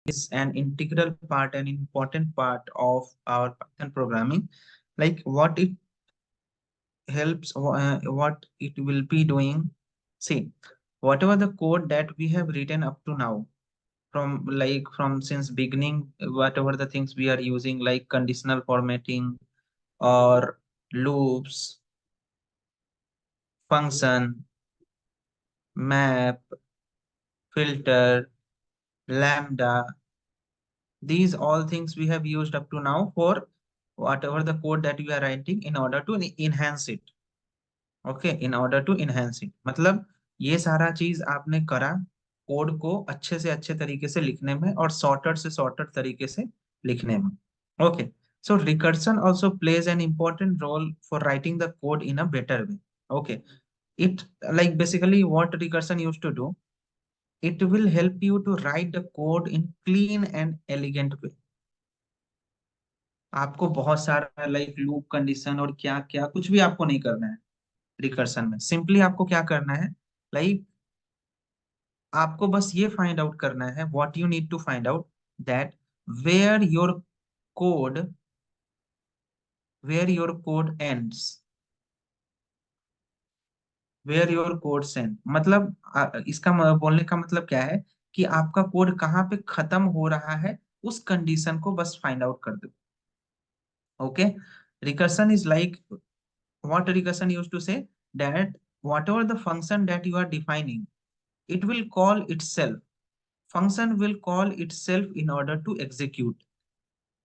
is an integral part, an important part of our Python programming. Like what it helps, what it will be doing. See, whatever the code that we have written up to now, from since beginning, whatever the things we are using, like conditional formatting or loops, function, map, filter, lambda, these all things we have used up to now for whatever the code that we are writing in order to enhance it. Okay, in order to enhance it, मतलब ये सारा चीज आपने करा code को अच्छे से अच्छे तरीके से लिखने में और सॉर्टेड से सॉर्टेड तरीके से लिखने में. Okay, so recursion also plays an important role for writing the code in a better way. Okay, it, like basically what recursion used to do, it will help you to write the code in clean and elegant way. आपको बहुत सारा like loop condition और क्या क्या कुछ भी आपको नहीं करना है रिकर्सन में. सिंपली आपको क्या करना है, लाइक आपको बस ये फाइंड आउट करना है, what you need to find out, that where your code where your code ends, where your code end, मतलब इसका बोलने का मतलब क्या है कि आपका कोड कहाँ पे खत्म हो रहा है, उस कंडीशन को बस फाइंड आउट कर दो. Okay, recursion is like what recursion used to say, that whatever the function that you are defining, it will call itself, function will call itself in order to execute.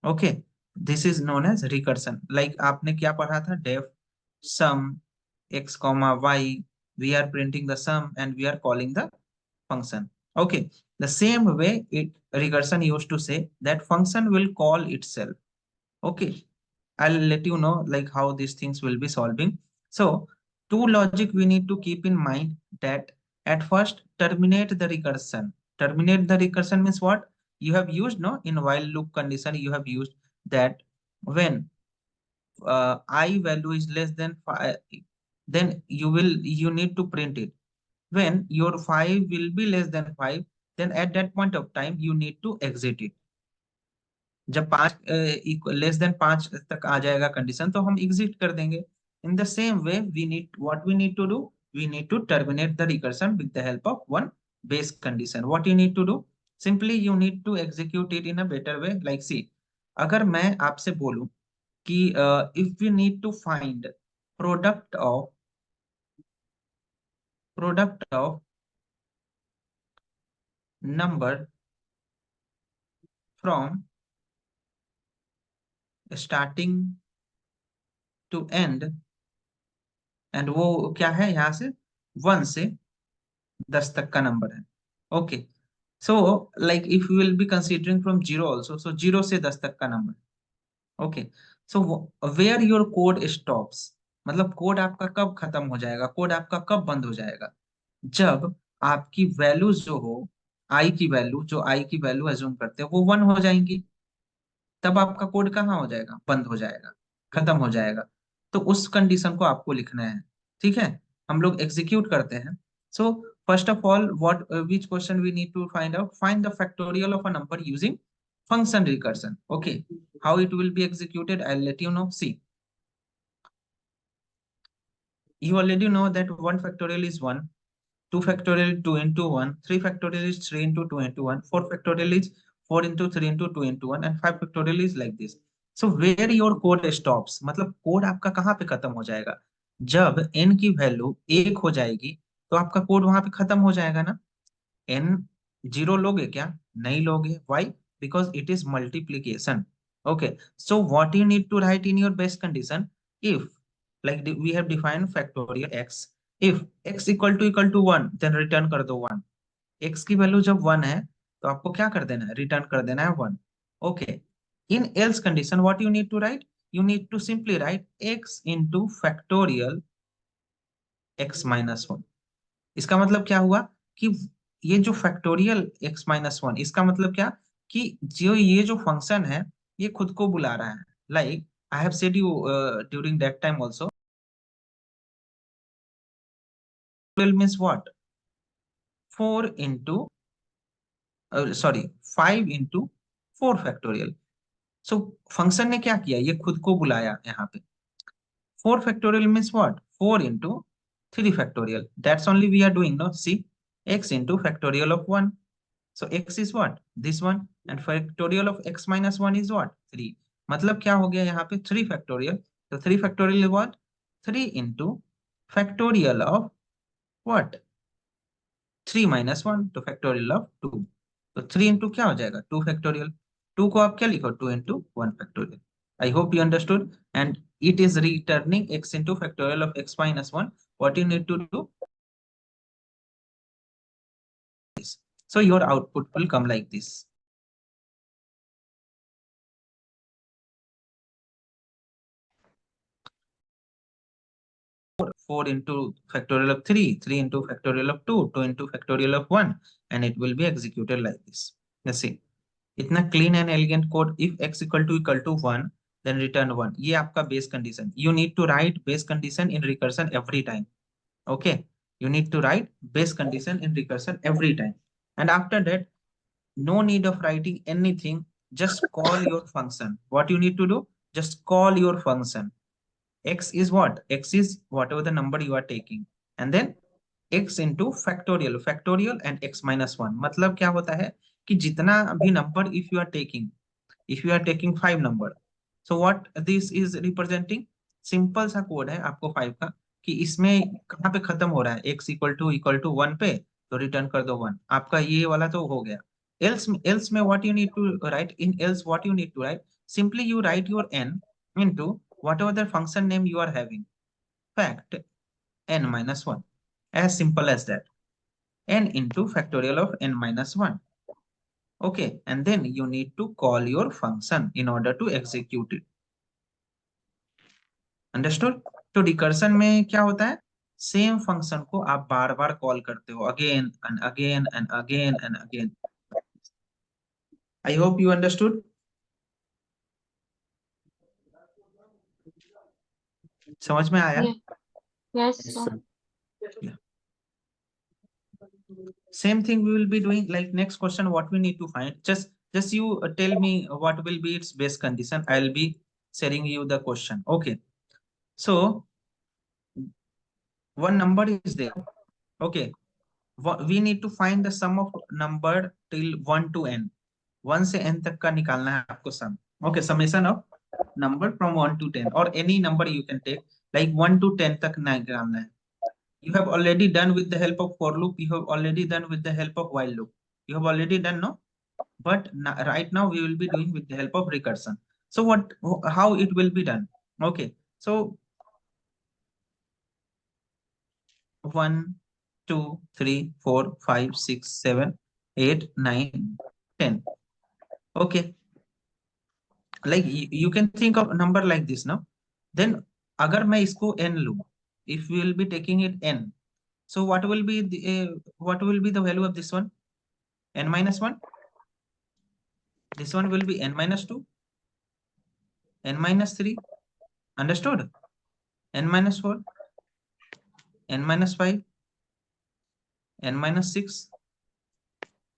Okay, this is known as recursion. Like आपने क्या पढ़ा था, def sum x comma y, we are printing the sum and we are calling the function. Okay, the same way it recursion used to say that function will call itself. Okay, I'll let you know like how these things will be solving. So, two logic we need to keep in mind, that at first terminate the recursion. Terminate the recursion means what? You have used, no, in while loop condition you have used that when I value is less than 5, then you need to print it. When your 5 will be less than 5, then at that point of time you need to exit it. जब 5 less than 5 तक आ जाएगा condition, तो हम exit कर देंगे. In the same way we need, what we need to do, we need to terminate the recursion with the help of one base condition. What you need to do, simply you need to execute it in a better way. Like see, अगर मैं आपसे बोलूं कि if we need to find product of product of number from starting to end, and वो क्या है यहाँ से 1 से 10 तक का नंबर है. Okay, so like if you will be considering from zero also, so 0 से 10 तक का नंबर. Okay, so where your code stops, मतलब कोड आपका कब खत्म हो जाएगा, कोड आपका कब बंद हो जाएगा, जब आपकी वैल्यू जो हो, आई की वैल्यू, जो आई की वैल्यू एज्यूम करते हैं वो 1 हो जाएंगी, तब आपका कोड कहाँ हो जाएगा, बंद हो जाएगा, खत्म हो जाएगा. तो उस कंडीशन को आपको लिखना है. ठीक है, हम लोग एग्जीक्यूट करते हैं. So first of all, what which question we need to find out, find the factorial of a number using function recursion. Okay, how it will be executed, I'll let you know. See, you already know that 1 factorial is 1, 2 factorial 2 into 1, 3 factorial is 3 into 2 into 1, 4 factorial is 4 into 3 into 2 into 1, and 5 factorial is like this. So where your code stops, मतलब code आपका कहाँ पे खत्म हो जाएगा, जब n की value 1 हो जाएगी तो आपका कोड वहां पे खत्म हो जाएगा ना. एन जीरो लोगे क्या, नहीं लोगे. Why, because it is multiplication. Okay, so what you need to write in your best condition, if like we have defined factorial x, if x equal to 1, then return कर दो 1. x की value जब 1 है तो आपको क्या कर देना है, रिटर्न कर देना है 1. Okay, in else condition what you need to write, you need to simply write x into factorial x minus 1. इसका मतलब क्या हुआ कि ये जो फैक्टोरियल x माइनस 1, इसका मतलब क्या, कि जो ये जो फंक्शन है ये खुद को बुला रहा है. Like I have said you during that time also, means what, 4 into sorry 5 into 4 factorial. So function ने क्या किया, ये खुद को बुलाया यहाँ पे। 4 factorial means what? 4 into 3 factorial. That's only we are doing, no? See, x into factorial of 1. So x is what? This one. And factorial of x minus 1 is what? 3. मतलब क्या हो गया यहाँ पे 3 factorial. So 3 factorial is what? 3 into factorial of what? 3 minus 1 to factorial of 2. तो 3 into क्या हो जाएगा 2 factorial. 2 को आप क्या लिखो 2 into 1 factorial. I hope you understood. And it is returning x into factorial of x minus 1. What you need to do is, so your output will come like this. 4 into factorial of 3, 3 into factorial of 2, 2 into factorial of 1, and it will be executed like this. Let's see. इतना clean and elegant code, if x equal to 1 then return 1, ये आपका base condition. You need to write base condition in recursion every time. Okay, you need to write base condition in recursion every time, and after that no need of writing anything, just call your function. What you need to do, just call your function. X is what? X is whatever the number you are taking, and then x into factorial and x minus 1। मतलब क्या होता है कि जितना भी number, if you are taking 5 number, so what this is representing, simple सा code है आपको 5 का, कि इसमें कहाँ पे खत्म हो रहा है, x इक्वल टू 1 पे, तो रिटर्न कर दो 1। आपका ये वाला तो हो गया। else में what you need to write, in else what you need to write, simply you write your n into whatever the function name you are having, fact n minus 1, as simple as that, n into factorial of n minus 1। Okay, and then you need to call your function in order to execute it। Understood? तो recursion में क्या होता है, same function को आप बार बार call करते हो, again and again and again and again. I hope you understood. समझ में आया? Yeah. Yes, Yes, sir. sir. Same thing we will be doing, like next question what we need to find, just you tell me what will be its base condition, I'll be sharing you the question। Okay, so one number is there। Okay, we need to find the sum of number till 1 to n। 1 से n तक का निकालना है आपको sum. Okay, summation of number from 1 to 10 और any number you can take, like 1 to 10 तक निकालना है। You have already done with the help of for loop, you have already done with the help of while loop, you have already done, no? But right now we will be doing with the help of recursion। So what, how it will be done? Okay, so 1 2 3 4 5 6 7 8 9 10। Okay, like you can think of a number like this now। Then अगर मैं इसको n लूं, if we will be taking it n, so what will be the value of this one? N minus 1। This one will be n minus 2, n minus 3, understood? N minus 4, n minus 5, n minus 6,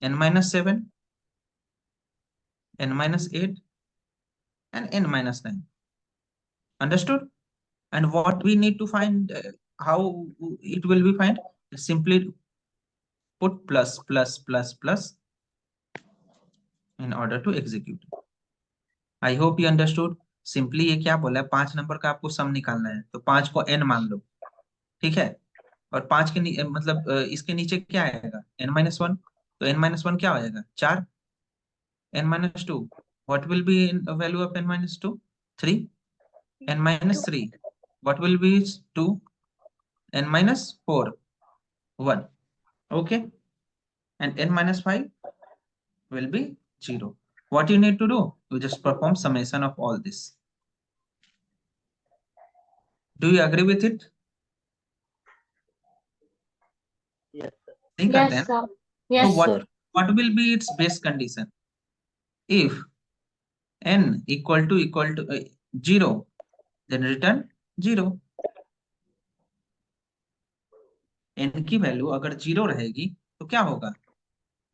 n minus 7, n minus 8, and n minus 9, understood? And what we need to find, how it will be find, simply put plus plus plus plus in order to execute। I hope you understood. Simply ये क्या बोला है, 5 number का आपको सम निकालना है, तो 5 को n मान लो, ठीक है? और 5 के मतलब इसके नीचे क्या आएगा, n-1, तो n-1 क्या हो जाएगा 4, n-2 what will be in value of n-2, 3, n-3 what will be 2, n-4 1। Okay, and n-5 will be 0। What you need to do, you just perform summation of all this। Do you agree with it? Yes, sir. नहीं करते हैं Yes, ना? sir. So Yes, Yes, sir. what will be its base condition? If n equal to 0, then return 0। n की value अगर 0 रहेगी तो क्या होगा,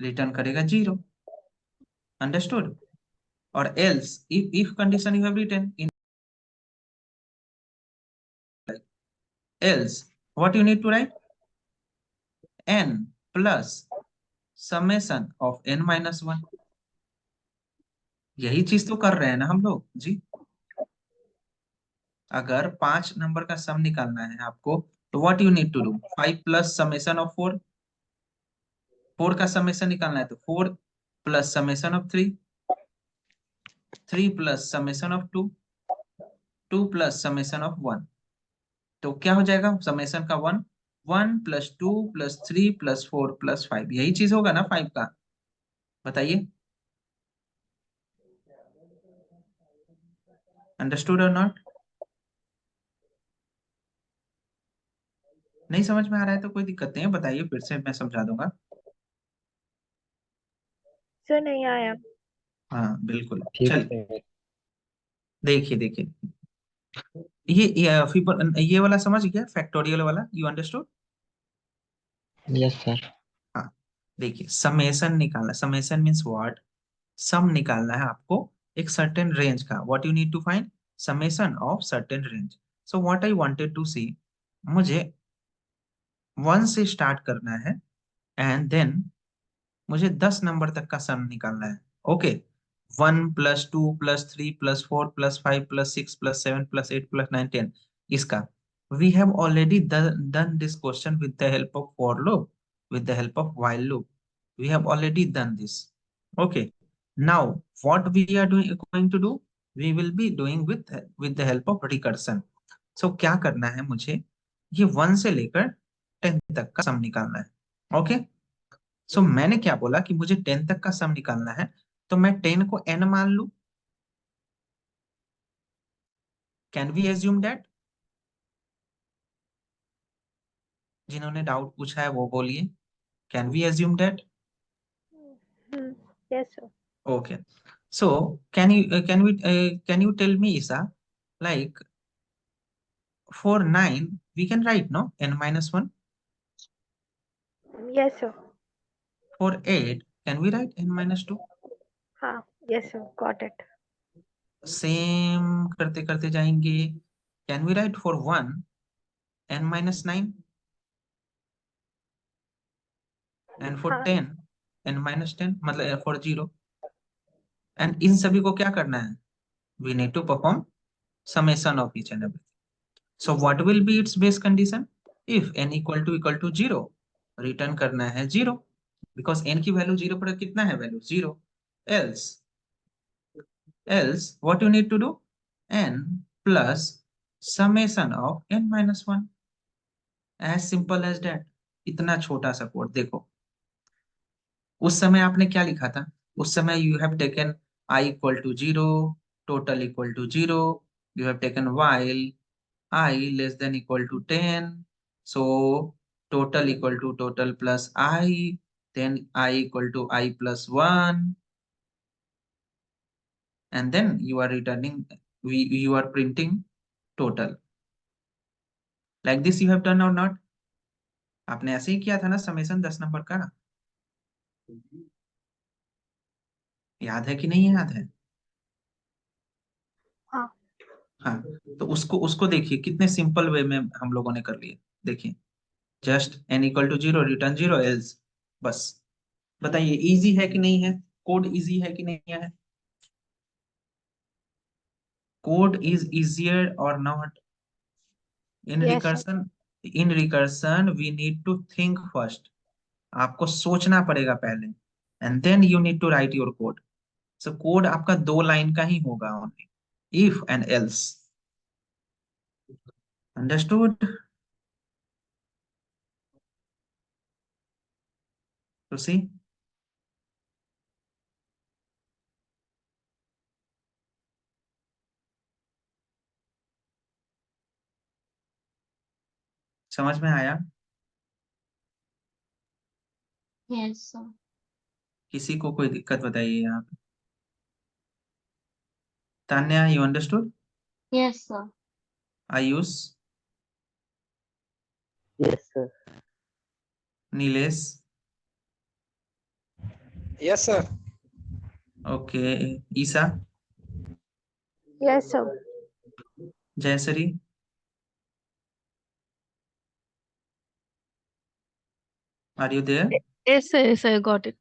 रिटर्न करेगा 0। अंडरस्टूड? और else, if condition you have written in else, what you need to write? n plus summation of n-1। यही चीज तो कर रहे हैं ना हम लोग जी। अगर 5 नंबर का सम निकालना है आपको, तो what you need to do? 5 plus summation of 4। 4 का समेशन निकालना है तो 4 plus summation of 3। 3 plus summation of 2। 2 plus summation of 1। तो क्या हो जाएगा समेशन का 1? 1 प्लस 2 प्लस 3 प्लस 4 प्लस 5, यही चीज होगा ना 5 का? बताइए, अंडरस्टूड और नॉट? नहीं समझ में आ रहा है तो कोई दिक्कत नहीं है, बताइए, फिर से मैं समझा दूंगा। सर नहीं आया। हाँ बिल्कुल, ठीक चलिए। है। देखिए देखिए, ये वाला समझ गया, फैक्टोरियल वाला, यू अंडरस्टूड? Yes sir. हाँ। देखिए, समेशन निकालना, समेशन मीन्स व्हाट? सम निकालना है आपको एक सर्टेन रेंज का। What you need to find? Summation of certain range. So what I wanted to see, मुझे 1 से स्टार्ट करना है, एंड देन मुझे 10 नंबर तक का सम निकालना है। Okay. 1 plus 2 plus 3 plus 4 plus 5 plus 6 plus 7 plus 8 plus 9 10, इसका we have already done this question with the help of for loop, with the help of while loop. We have already done this. Okay. Now, what we are going to do? We will be doing with the help of recursion. So, क्या करना है मुझे? ये 1 से लेकर 10 तक का sum निकालना है। ओके। सो मैंने क्या बोला कि मुझे 10 तक का सम निकालना है, तो मैं 10 को n मान लू। Can we assume that? जिन्होंने डाउट पूछा है वो बोलिए, can we assume that? Yes sir. Okay. So can you tell me, Isa, like for 9 we can write no n-1. Yes sir. For 8 can we write n-2? हाँ। Yes sir, got it. Same करते करते जाएंगे। Can we write for 1 n-9, and for हाँ। 10 n-10, मतलब for 0? And in सभी को क्या करना है? We need to perform summation of each and everything. So what will be its base condition? If n equal to 0, return करना है 0, because n की वैल्यू 0 पर कितना है value 0। else what you need to do? n plus summation of n-1, as simple as that। इतना छोटा सा code देखो। उस समय आपने क्या लिखा था? उस समय you have taken i = 0, total = 0, you have taken while I less than equal to 10, so total equal to total plus I, then I equal to I plus 1, and then you are returning, you are printing total। Like this you have done or not? आपने ऐसे ही किया था ना summation 10 number का? याद है कि नहीं याद है? हाँ। हाँ। तो उसको उसको देखिए कितने सिंपल वे में हम लोगों ने कर लिया। देखिए, जस्ट n = 0, रिटर्न 0, एल्स। बस बताइए, इजी है कि नहीं है? कोड इजी है कि नहीं है? Code is easier or not? In yes sir. recursion, in recursion we need to think first। आपको सोचना पड़ेगा पहले, and then you need to write your code। So code आपका 2 लाइन का ही होगा only, if and else। Understood? तो सी, समझ में आया? Yes, sir. किसी को कोई दिक्कत बताइए यहाँ पे? Tanya, you understood? Yes, sir. Ayush, yes sir. Nilesh, Yes, sir. Okay. Isa, Yes, sir. Jayasari, are you there? Yes, sir. Yes, I got it.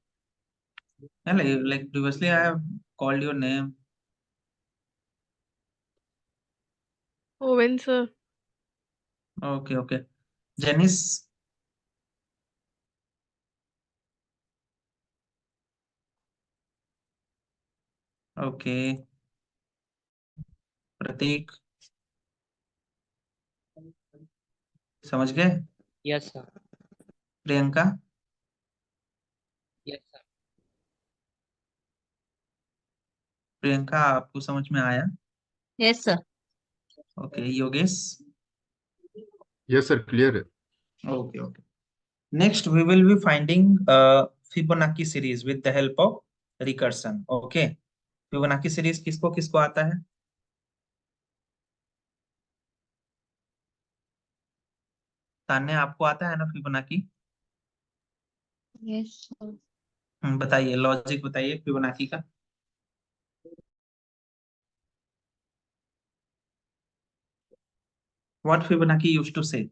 Yeah, like previously I have called your name. Oh, when, sir? Okay, okay. Janice, okay. प्रतीक, समझ गए? Yes, sir. Priyanka, Yes, sir. Priyanka आपको समझ में आया? Yes, sir. Okay, Yogesh, yes sir, clear है। okay, okay. Next, we will be finding Fibonacci series with the help of recursion. Okay. Fibonacci series किसको किसको आता है? तान्या, आपको आता है ना फिबोनाची? Yes, sir. बताइए, लॉजिक बताइए फिबोनाची का। What Fibonacci used to say?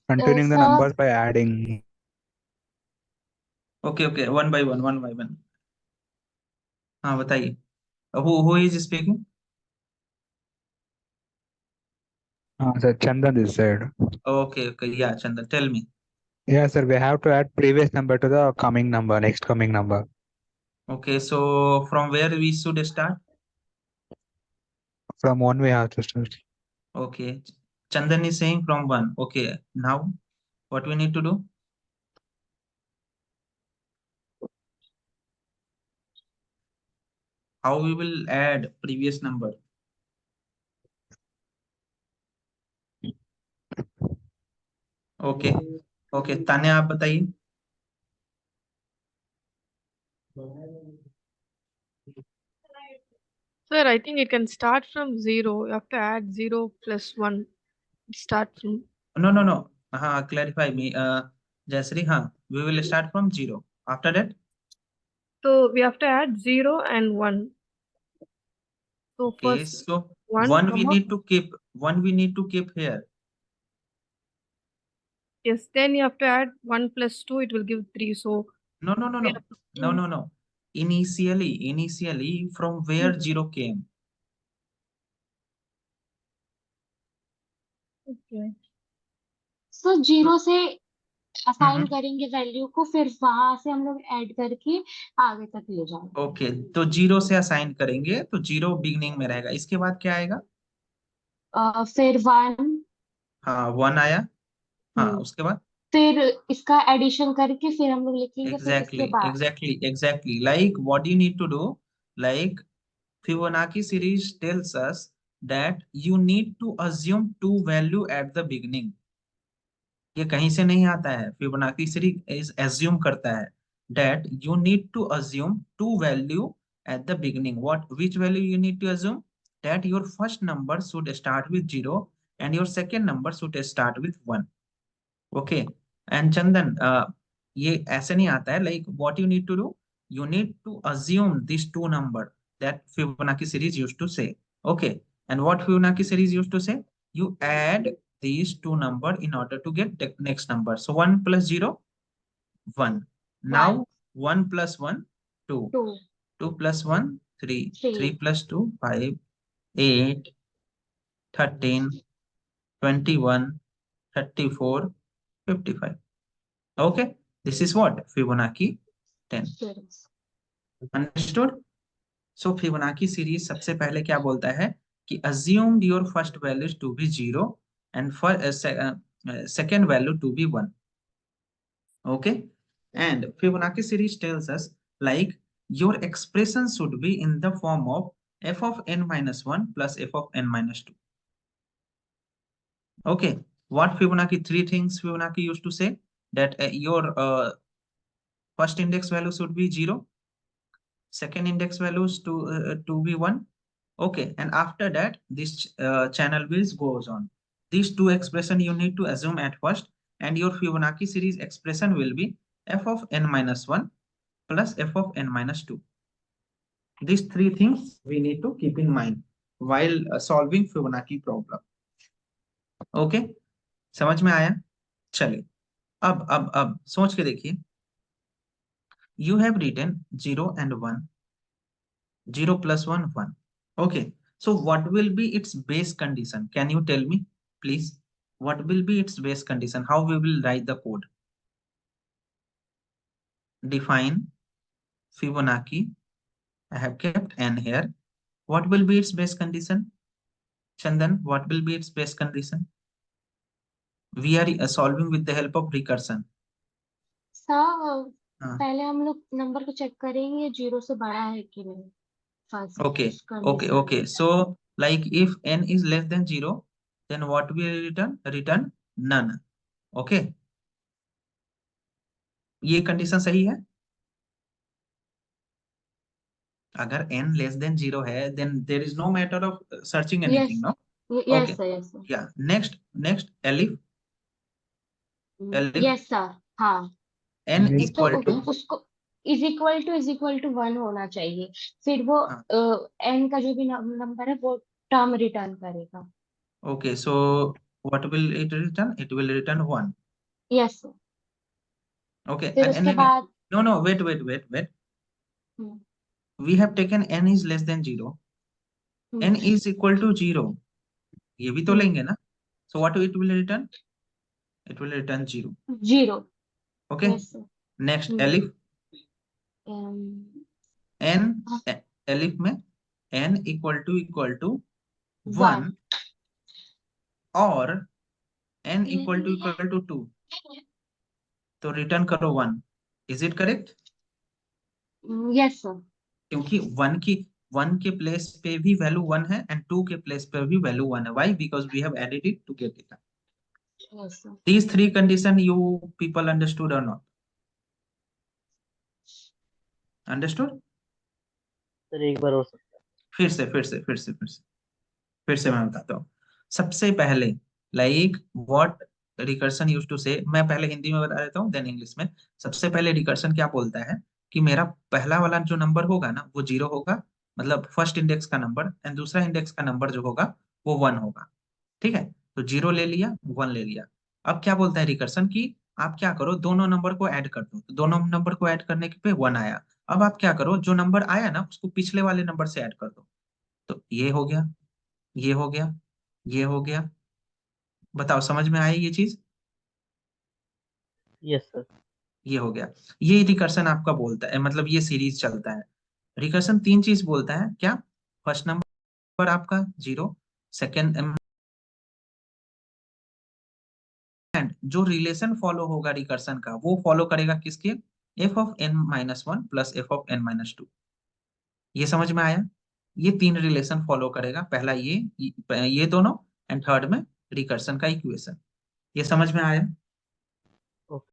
Continuing the Sir, numbers by adding. Okay, okay, one by one, one by one. हाँ, बताइए। Who is speaking? Sir, Chandan this side. Okay, okay, yeah, Chandan, tell me. Yeah, sir, we have to add previous number to the coming number, next coming number. Okay, so from where we should start? From one we have to start. Okay, Chandan is saying from one. Okay, now what we need to do? How we will add previous number? Okay, okay, Tanya आप बताइए। Sir, I think it can start from 0. You have to add 0 plus 1. Start from. No, no, no. Clarify me. Jayasri, we will start from 0. After that? So we have to add 0 and 1. So Okay, first so 1 comma. one we need to keep here. Yes, then you have to add 1 plus 2. It will give 3. So No, no, no, we no. have to No, no, no. Initially, from where 0 came? Okay. so 0 से assign हम्म, करेंगे value को, फिर वहां से हम लोग add करके आगे तक ले जाएंगे। ओके, तो 0 से असाइन करेंगे तो 0 बिगनिंग में रहेगा। इसके बाद क्या आएगा? फिर 1। हाँ, 1 आया। हाँ, उसके बाद? फिर इसका एडिशन करके फिर हम लोग लिखेंगे, फिर इसके Exactly, बाद। exactly, exactly. Like what you need to do, like Fibonacci series tells us that you need to assume two value at the beginning. ये कहीं से नहीं आता है। फिबोनाची सीरीज इज एज्यूम करता है that you need to assume two value at the beginning. Which value you need to assume? That your first number should start with 0 and your second number should start with 1. Okay and Chandan, ये ऐसे नहीं आता है। Like what you need to do, you need to assume this to number that Fibonacci series used to say. Okay, and what Fibonacci series used to say, you add these two number in order to get the next number. So 1 plus 0, 1. 1 Now 1 plus 1, 2. 2 2 plus 1, 3. 3 3 plus 2, 5. 8, 13, 21, 34, 55. Okay, this is what Fibonacci 10. series। Understood? So Fibonacci series सबसे पहले क्या बोलता है कि assume your first values to be 0 and for second value to be 1. Okay, and Fibonacci series tells us like your expression should be in the form of f of n minus 1 plus f of n minus 2. Okay, what Fibonacci, three things Fibonacci used to say, that your first index value should be 0, second index values to be 1. Okay, and after that this channel whiz goes on. These two expression you need to assume at first, and your Fibonacci series expression will be f of n minus 1 plus f of n minus 2. These three things we need to keep in mind while solving Fibonacci problem. Okay, समझ में आया? चलिए, अब सोच के देखिए. You have written 0 and 1, 0 plus 1 1. Okay, so what will be its base condition? Can you tell me, please? What will be its base condition? How we will write the code? Define Fibonacci. I have kept n here. What will be its base condition? Chandan, what will be its base condition? We are solving with the help of recursion. Sir हाँ. पहले हम लोग number को check करेंगे 0 से बड़ा है कि नहीं फर्स्ट Okay, उस okay, condition okay. So, like if n is less than 0, then what will return? Return none. Okay. ये कंडीशन सही है? अगर n less than 0 है, then there is no matter of searching anything, yes no? Yes Okay. Sir yes sir Yeah. Next, elif. Elif. Yes sir हाँ N Yes. तो equal to. उसको is equal to 1 होना चाहिए फिर वो हाँ. N का जो भी नंबर है वो टर्म रिटर्न करेगा. Okay. So, what will it return? It will return 1. Yes sir Okay. फिर And उसके anyway, बाद no, wait. Hmm, We have taken n is less than 0. Hmm, N is equal to 0. ये भी तो हम्म, लेंगे ना? So what it will return? It will return 0. 0 Okay. Yes sir Next, elif. N, elif में n equal to 1 1 और n equal to 2. तो return करो 1. Is it correct? Yes sir क्योंकि 1 के प्लेस पे भी वैल्यू 1 है एंड 2 के प्लेस पे भी वैल्यू 1 है. Why? Because we have added it to get it. Yes sir These three condition you people understood or not? Understood? Sir एक बार और सकता फिर से मैं बताता हूँ. सबसे पहले, like what recursion use to say, मैं पहले हिंदी में बता देता हूँ देन इंग्लिश में. सबसे पहले रिकर्सन क्या बोलता है कि मेरा पहला वाला जो नंबर होगा ना वो 0 होगा, मतलब फर्स्ट इंडेक्स का नंबर, एंड दूसरा इंडेक्स का नंबर जो होगा वो 1 होगा. ठीक है, तो 0 ले लिया, 1 ले लिया. अब क्या बोलता है रिकर्सन की आप क्या करो, दोनों नंबर को ऐड कर दो. तो दोनों नंबर को ऐड करने पे 1 आया. अब आप क्या करो, जो नंबर आया ना उसको पिछले वाले नंबर से ऐड कर दो. तो ये हो गया, ये हो गया, ये हो गया. बताओ समझ में आई ये चीज? यस सर ये हो गया. ये रिकर्सन आपका बोलता है, मतलब ये सीरीज चलता है. रिकर्सन तीन चीज बोलता है. क्या? फर्स्ट नंबर आपका 0, सेकेंड, एंड जो रिलेशन फॉलो होगा रिकर्सन का वो फॉलो करेगा किसके? F of N minus 1 plus F of N minus 2. ये समझ में आया? ये तीन रिलेशन फॉलो करेगा. पहला ये दोनों, एंड थर्ड में रिकर्सन का इक्वेशन. ये समझ में आया? ओके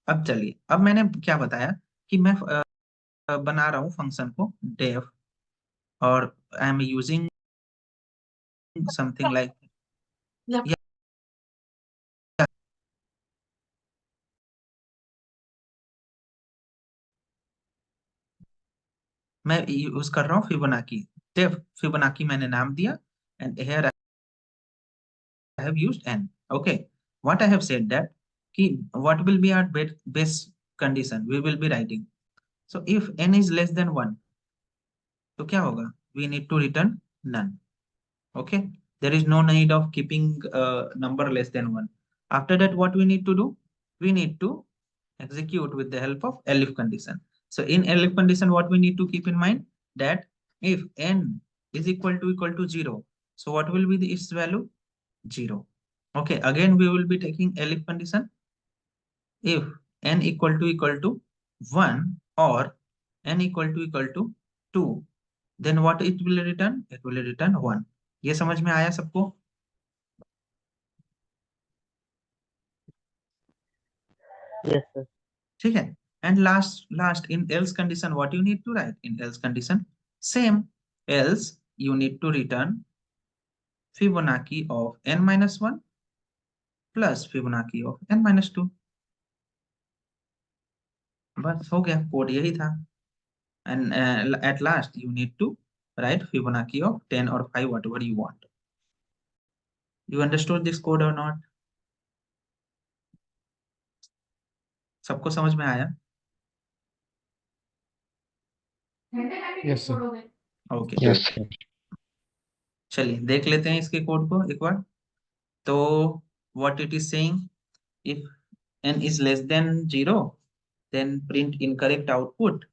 अब चलिए, अब मैंने क्या बताया कि मैं बना रहा हूँ फंक्शन को डेफ, और I am using something like, मैं यूज कर रहा हूँ फिबोनाची. डेफ फिबोनाची मैंने नाम दिया, and here I have used n. Okay, what I have said that कि what will be our base condition we will be writing. So if n is less than 1, तो क्या होगा? We need to return none. Okay, there is no need of keeping number less than 1. After that, what we need to do? We need to execute with the help of elif condition. So in elif condition, what we need to keep in mind that if n is equal to 0, so what will be its value? 0. Okay, again we will be taking elif condition. If n equal to 1 or n equal to 2, then what it will return? It will return 1. ये समझ में आया सबको? Yes sir ठीक है. And last in else condition, what you need to write in else condition? Same. Else you need to return Fibonacci of n minus 1 plus Fibonacci of n minus 2. बस हो गया, कोड यही था. And at last you need to write Fibonacci of 10 or 5, whatever you want. You understood this code or not? सबको समझ में आया? Yes, sir. Okay. Yes, sir. चलिए देख लेते हैं इसके कोड को एक बार. तो what it is saying, if n is less than 0, then print incorrect output.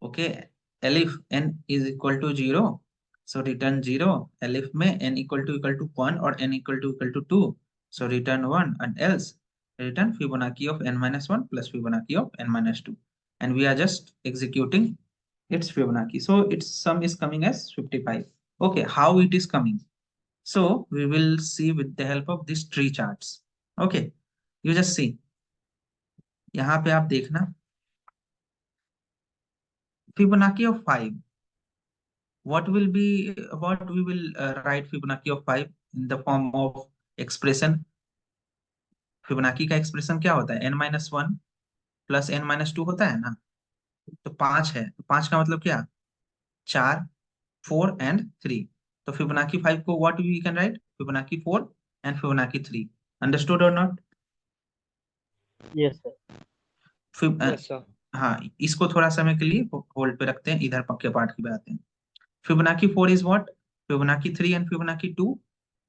Okay, elif n is equal to 0, so return 0. Elif में n equal to 1 or n equal to 2, so return 1, and else return Fibonacci of n minus 1 plus Fibonacci of n minus 2, and we are just executing its Fibonacci. So its sum is coming as 55. Okay, how it is coming? So we will see with the help of these tree charts. Okay, you just see. यहाँ पे आप देखना Fibonacci of 5. What we will write Fibonacci of 5 in the form of expression. Fibonacci का expression क्या होता है? n minus 1 plus n minus 2 होता है ना. तो 5 है, तो 5 का मतलब क्या? 4, 4 and 3. तो Fibonacci 5 को what we can write? Fibonacci 4 and Fibonacci 3. Understood or not? Yes, sir. Yes, sir. हाँ, इसको थोड़ा समय के लिए होल्ड पे रखते हैं, इधर पक्के पार्ट की बात है. Fibonacci 4 is what? Fibonacci 3 and Fibonacci 2.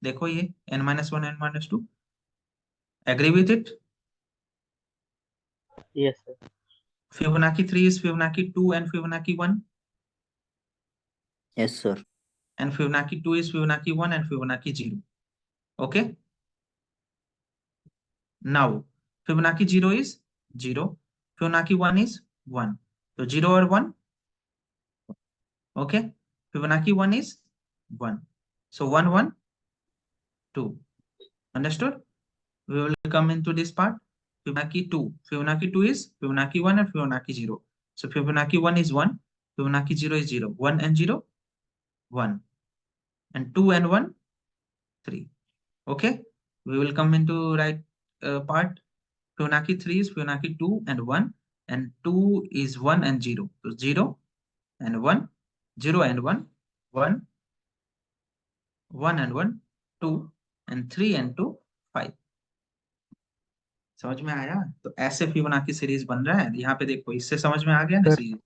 देखो ये n minus 1 n minus 2. Agree with it? Yes, sir. Fibonacci 3 is Fibonacci 2 and Fibonacci 1. Yes, sir. And Fibonacci 2 is Fibonacci 1 and Fibonacci 0. Okay? Now, Fibonacci 0 is 0. Fibonacci 1 is 1. So 0 or 1? Okay? Fibonacci 1 is 1. So 1, 1, 2. Understood? We will come into this part. Fibonacci 2. Fibonacci 2 is Fibonacci 1 and Fibonacci 0. So Fibonacci 1 is 1. Fibonacci 0 is 0. 1 and 0, 1. And 2 and 1, 3. Okay? We will come into right part. Fibonacci 3 is Fibonacci 2 and 1. And 2 is 1 and 0. So 0 and 1. 0 and 1. 1. 1 and 1. 2. And 3 and 2. 5. समझ में आया? तो ऐसे Fibonacci series बन रहा है. यहाँ पे देखो, इससे समझ में आ गया ना Sir, series.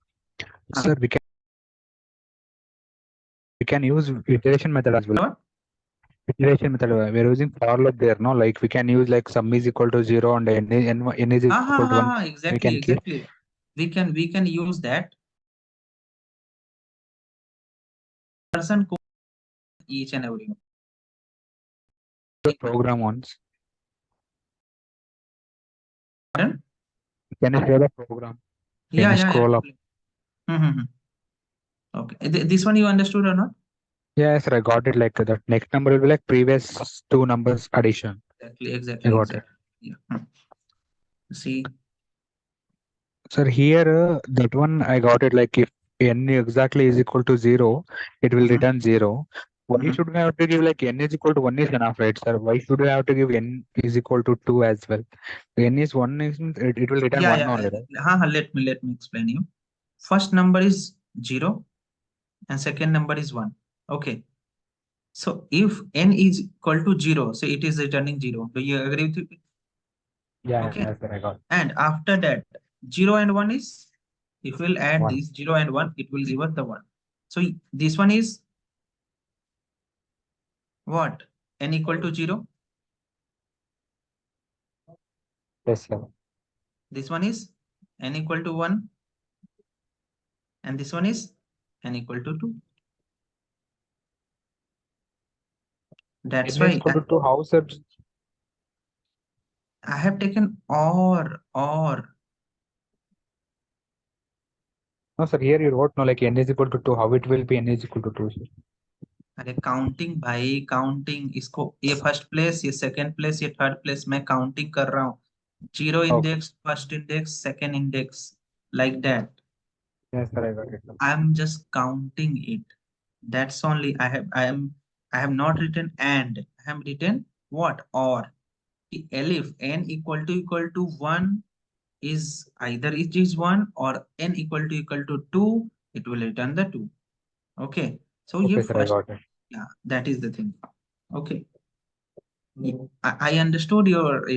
sir, we can use iteration method as well. What? Iteration method. We are using for loop there, no? Like we can use like sum is equal to 0 and n is equal to 1. We can keep. Exactly. We can use that person code each and every one. The program once. Pardon? Can you share the program? Can Yeah, you scroll up? Mm-hmm. Okay. This one you understood or not? Yes, sir, I got it. Like that next number will be like previous two numbers addition. Exactly. I got it. Yeah. See. Sir, here that one I got it. Like if n exactly is equal to 0, it will return 0. Why should we have to give like n is equal to 1 is enough, right, sir? Why should we have to give n is equal to 2 as well? N is 1 is it will return 1 only, right? Let me explain you. First number is 0 and second number is 1. Okay. So if n is equal to 0, so it is returning 0. Do you agree with it? Yeah, Okay. yes, sir, I got it. And after that, 0 and 1 is, if we'll add 1. these 0 and 1, it will give us the 1. So this one is what? N equal to 0. Yes, sir. This one is n equal to 1. And this one is n equal to 2. That's N is why equal to 2, how, sir? I have taken or. No, sir, here you wrote no, like n is equal to 2. How it will be n is equal to 2, sir? अरे counting भाई, counting. इसको ये first place, ये second place, ये third place, मैं counting कर रहा हूँ. 0 index, first index, second index, like that. Yes, sir, I got it. I am just counting it. That's only I have not written and. I have written what? Or. If n equal to 1 is either it is 1 or n equal to 2, it will return the 2. Okay, so Okay, you sir, I first, got it. yeah, that is the thing. Okay, I understood your